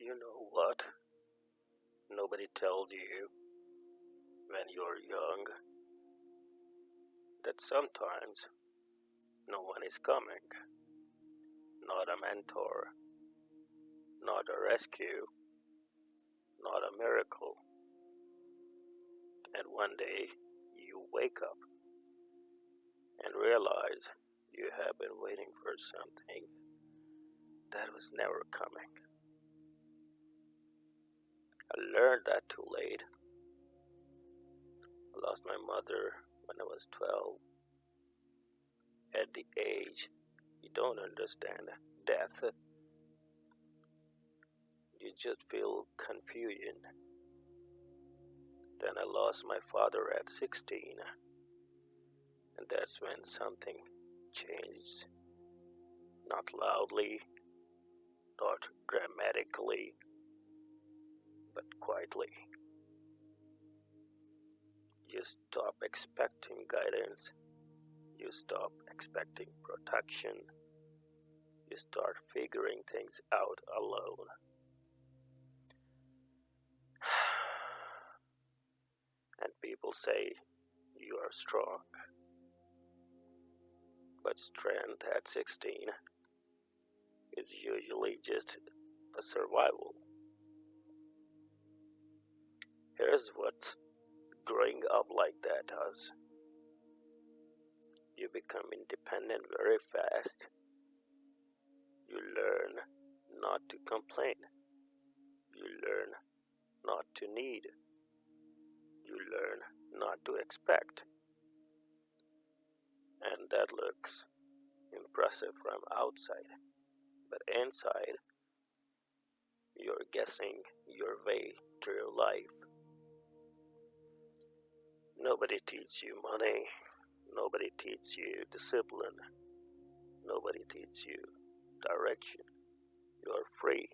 You know what? Nobody tells you when you're young that sometimes no one is coming. Not a mentor, not a rescue, not a miracle. And one day you wake up and realize you have been waiting for something that was never coming. I learned that too late. I lost my mother when I was 12. At the age you don't understand death, you just feel confusion. Then I lost my father at 16, and that's when something changed. Not loudly, not dramatically, but quietly. You stop expecting guidance, you stop expecting protection, you start figuring things out alone. And people say you are strong. But strength at 16 is usually just a survival. Here's what growing up like that does. You become independent very fast. You learn not to complain. You learn not to need. You learn not to expect. And that looks impressive from outside. But inside, you're guessing your way through life. Nobody teaches you money. Nobody teaches you discipline. Nobody teaches you direction. You're free.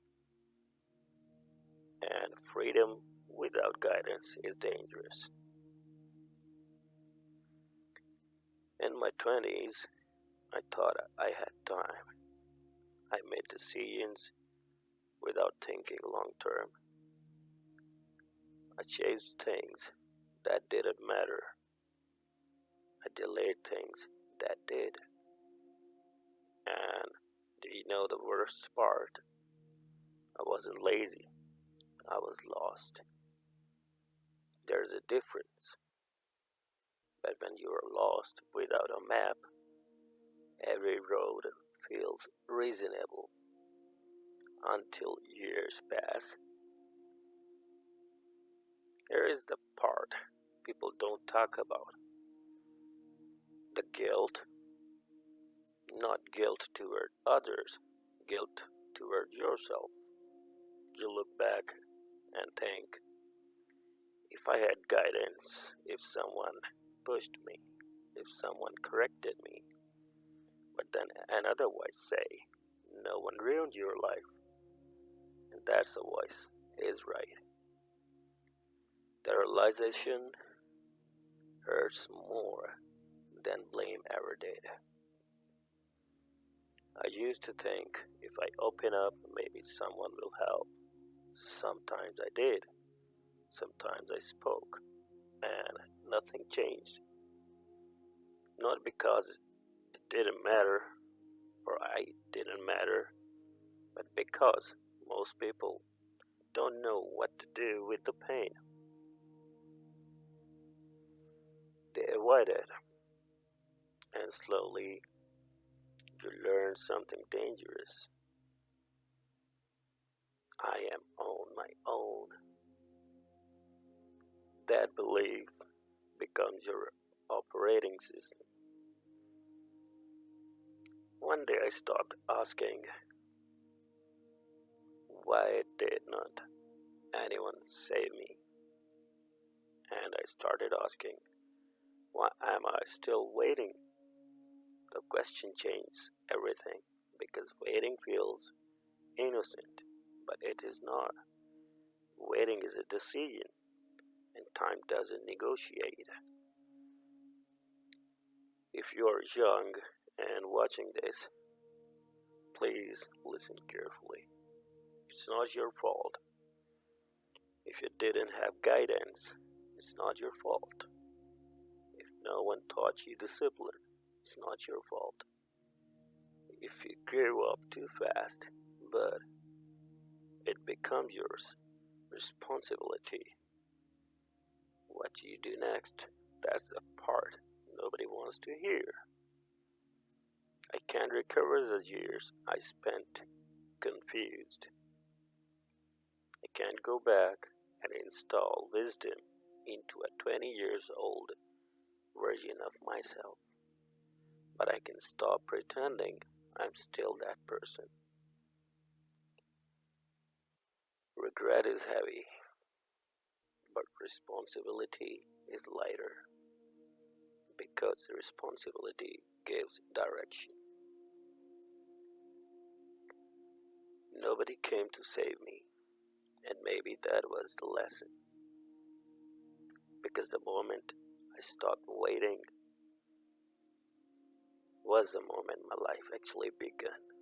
And freedom without guidance is dangerous. In my 20s, I thought I had time. I made decisions without thinking long term. I chased things that didn't matter. I delayed things that did. And do you know the worst part? I wasn't lazy. I was lost. There's a difference. But when you are lost without a map, every road feels reasonable until years pass. Here is the part people don't talk about. The guilt. Not guilt toward others, guilt toward yourself. You look back and think, if I had guidance, if someone pushed me, if someone corrected me, but then another voice say, no one ruined your life. And that's the voice is right. The realization hurts more than blame ever did. I used to think if I open up, maybe someone will help. Sometimes I did. Sometimes I spoke. And nothing changed. Not because it didn't matter or I didn't matter, but because most people don't know what to do with the pain. They avoid it. And slowly you learn something dangerous. I am on my own. That belief becomes your operating system. One day I stopped asking, why did not anyone save me? And I started asking, why am I still waiting? The question changed everything because waiting feels innocent, but it is not. Waiting is a decision, and time doesn't negotiate. If you're young and watching this, please listen carefully. it's not your fault. If you didn't have guidance, it's not your fault. If no one taught you discipline, it's not your fault. If you grew up too fast, but it becomes your responsibility. What you do next, that's the part nobody wants to hear. I can't recover the years I spent confused. I can't go back and install wisdom into a 20 years old version of myself. But I can stop pretending I'm still that person. Regret is heavy, but responsibility is lighter because responsibility gives direction. Nobody came to save me, and maybe that was the lesson. Because the moment I stopped waiting was the moment my life actually began.